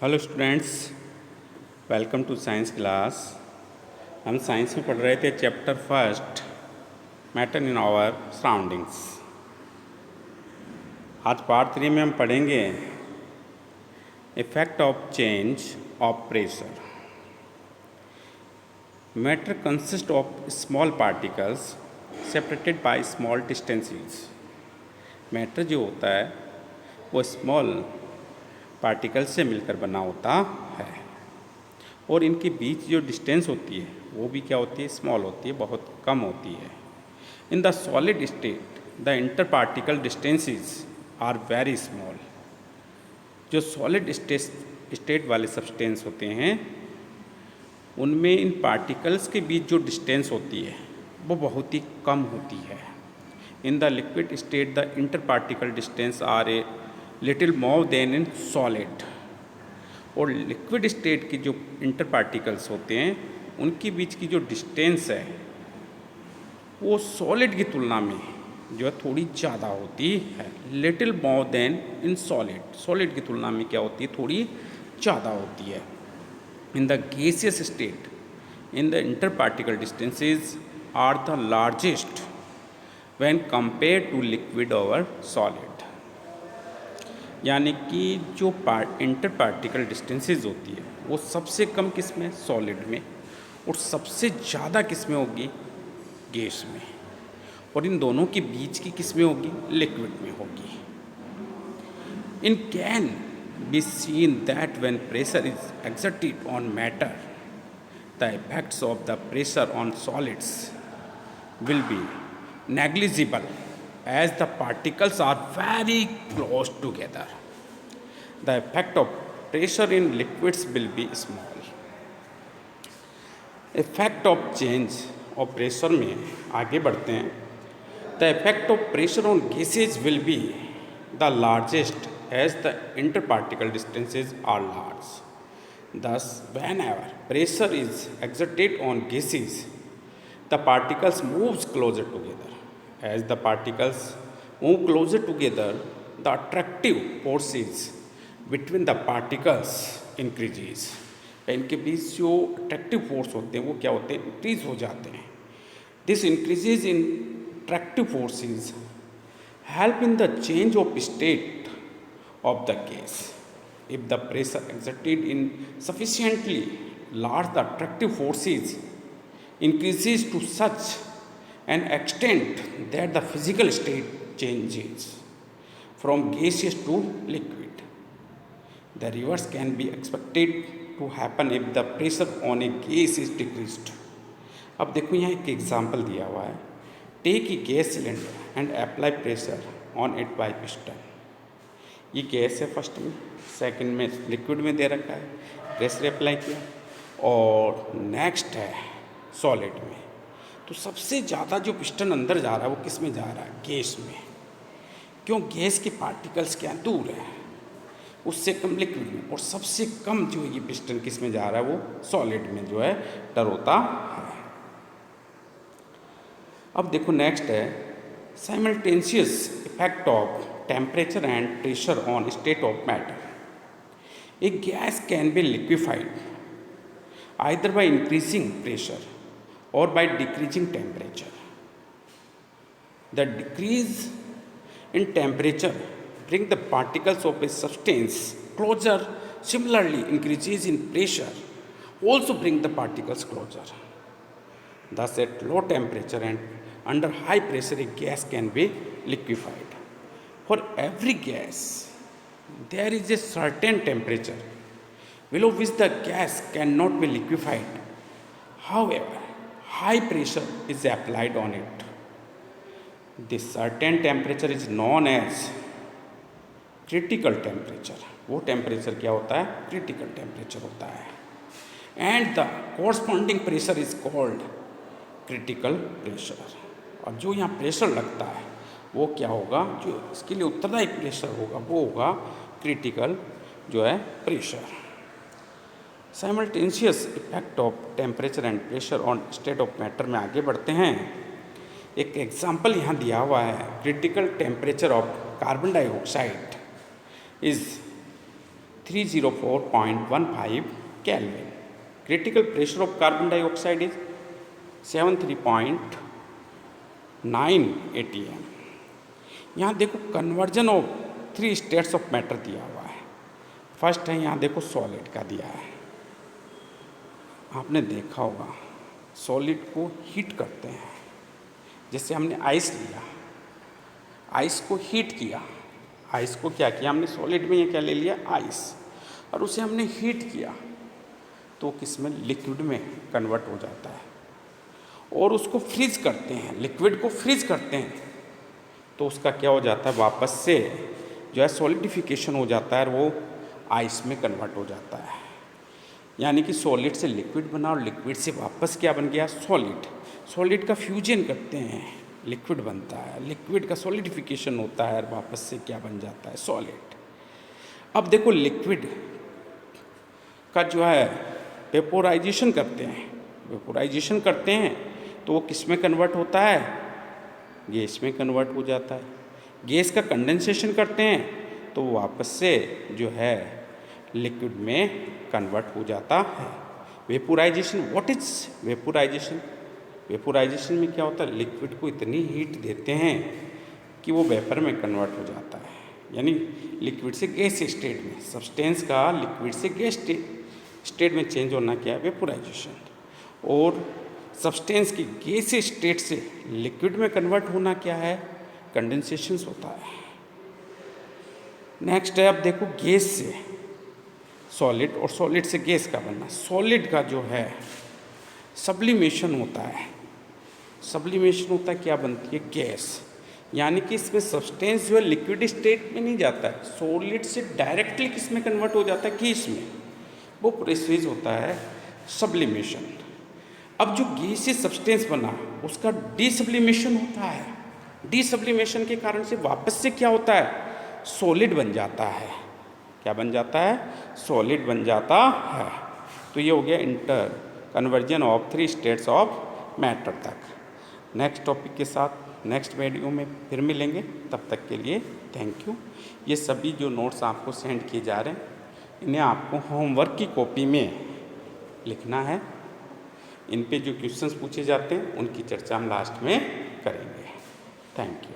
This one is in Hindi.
Hello students, welcome to science class. हम साइंस में पढ़ रहे थे chapter first, matter in our surroundings. आज पार्ट 3 में हम पढ़ेंगे effect of change of pressure. Matter consist of small particles separated by small distances. Matter जो होता है वो स्मॉल पार्टिकल से मिलकर बना होता है और इनके बीच जो डिस्टेंस होती है वो भी क्या होती है, स्मॉल होती है, बहुत कम होती है। In the solid state the inter particle distances are very small. जो सॉलिड स्टेट वाले सब्सटेंस होते हैं उनमें इन पार्टिकल्स के बीच जो डिस्टेंस होती है वो बहुत ही कम होती है। In the liquid state the inter particle distance are a little more than in solid. और लिक्विड स्टेट की जो इंटर पार्टिकल्स होते हैं उनके बीच की जो डिस्टेंस है वो सॉलिड की तुलना में जो है थोड़ी ज़्यादा होती है। Little more than in solid, solid की तुलना में क्या होती है, थोड़ी ज़्यादा होती है। In the gaseous state in the inter particle distances are the largest when compare to liquid और सॉलिड। यानी कि जो इंटर पार्टिकल डिस्टेंसेज होती है वो सबसे कम किस में, सॉलिड में, और सबसे ज़्यादा किस में होगी, गैस में, और इन दोनों के बीच की किस में होगी, लिक्विड में होगी। In can be seen that when pressure is exerted on matter the effects of the pressure on solids will be negligible as the particles are very close together. The effect of pressure in liquids will be small. Effect of change of pressure में आगे बढ़ते हैं। The effect of pressure on gases will be the largest as the interparticle distances are large. Thus, whenever pressure is exerted on gases, the particles moves closer together. As the particles move closer together, the attractive forces between the particles increases. इनके बीच जो अट्रैक्टिव फोर्स होते हैं वो क्या होते हैं, इंक्रीज हो जाते हैं। This increases in attractive forces help in the change of state of the gas. If the pressure exerted in sufficiently large, the attractive forces increases to such an extent that the physical state changes from gaseous to liquid. The reverse can be expected to happen if the pressure on a gas is decreased. अब देखो यहाँ एक एग्जाम्पल दिया हुआ है। Take a gas cylinder and apply pressure on it by piston. ये गैस है फर्स्ट में, सेकंड में लिक्विड में दे रखा है, प्रेशर अप्लाई किया, और नेक्स्ट है सॉलिड में। तो सबसे ज़्यादा जो पिस्टन अंदर जा रहा है वो किस में जा रहा है, गैस में। क्यों, गैस के पार्टिकल्स क्या दूर है, उससे कम लिक्विड में, और सबसे कम जो ये पिस्टन किस में जा रहा है वो सॉलिड में जो है टर होता है। अब देखो नेक्स्ट है simultaneous effect of temperature and pressure on state of matter. A gas can be liquefied either by increasing pressure or by decreasing temperature. The decrease in temperature bring the particles of a substance closer. Similarly, increases in pressure also bring the particles closer. Thus, at low temperature and under high pressure, a gas can be liquefied. For every gas, there is a certain temperature below which the gas cannot be liquefied. However, high pressure is applied on it. This certain temperature is known as critical temperature. वो टेम्परेचर क्या होता है, क्रिटिकल टेम्परेचर होता है। And the corresponding pressure is called critical pressure. और जो यहाँ प्रेशर लगता है वो क्या होगा, जो इसके लिए उत्तरदायी प्रेशर होगा वो होगा क्रिटिकल जो है pressure. Simultaneous effect of temperature and pressure on state of matter में आगे बढ़ते हैं। एक एग्जाम्पल यहाँ दिया हुआ है, critical temperature of carbon dioxide is 304.15 Kelvin. Critical pressure of carbon dioxide is 73.9 atm. यहाँ देखो conversion of 3 states of matter दिया हुआ है। फर्स्ट है यहाँ देखो सॉलिड का दिया है। आपने देखा होगा सॉलिड को हीट करते हैं। जैसे हमने आइस लिया, आइस को हीट किया, आइस को क्या किया हमने, सॉलिड में ये क्या ले लिया आइस, और उसे हमने हीट किया तो किस में, लिक्विड में कन्वर्ट हो जाता है। और उसको फ्रीज करते हैं, लिक्विड को फ्रीज करते हैं तो उसका क्या हो जाता है, वापस से जो है सॉलिडिफिकेशन हो जाता है और वो आइस में कन्वर्ट हो जाता है। यानी कि सॉलिड से लिक्विड बना और लिक्विड से वापस क्या बन गया, सॉलिड। सॉलिड का फ्यूजन करते हैं, लिक्विड बनता है, लिक्विड का सॉलिडिफिकेशन होता है और वापस से क्या बन जाता है, सॉलिड। अब देखो लिक्विड का जो है वेपोराइजेशन करते हैं, वेपोराइजेशन करते हैं तो वो किस में कन्वर्ट होता है, गैस में कन्वर्ट हो जाता है। गैस का कंडेंसेशन करते हैं तो वापस से जो है लिक्विड में कन्वर्ट हो जाता है। Vaporisation, what is vaporisation? Vaporisation में क्या होता है, लिक्विड को इतनी हीट देते हैं कि वो वेपर में कन्वर्ट हो जाता है। यानी लिक्विड से गैस स्टेट में, सब्सटेंस का लिक्विड से गैस स्टेट में चेंज होना क्या है, वेपोराइजेशन। और सब्सटेंस की गैस स्टेट से लिक्विड में कन्वर्ट होना क्या है, कंडेंसेशन होता है। नेक्स्ट है, अब देखो गैस से सॉलिड और सॉलिड से गैस का बनना। सॉलिड का जो है सब्लिमेशन होता है, सब्लिमेशन होता है, क्या बनती है, गैस। यानी कि इसमें सब्सटेंस जो है लिक्विड स्टेट में नहीं जाता है, सॉलिड से डायरेक्टली किस में कन्वर्ट हो जाता है, गैस में। वो प्रोसेस होता है सब्लिमेशन। अब जो गैस से सब्सटेंस बना उसका डीसब्लिमेशन होता है। डीसब्लिमेशन के कारण से वापस से क्या होता है, सॉलिड बन जाता है। क्या बन जाता है, सॉलिड बन जाता है। तो ये हो गया inter conversion of 3 states of matter तक। नेक्स्ट टॉपिक के साथ नेक्स्ट वीडियो में फिर मिलेंगे, तब तक के लिए थैंक यू। ये सभी जो नोट्स आपको सेंड किए जा रहे हैं इन्हें आपको होमवर्क की कॉपी में लिखना है। इन पे जो क्वेश्चंस पूछे जाते हैं उनकी चर्चा हम लास्ट में करेंगे। Thank you.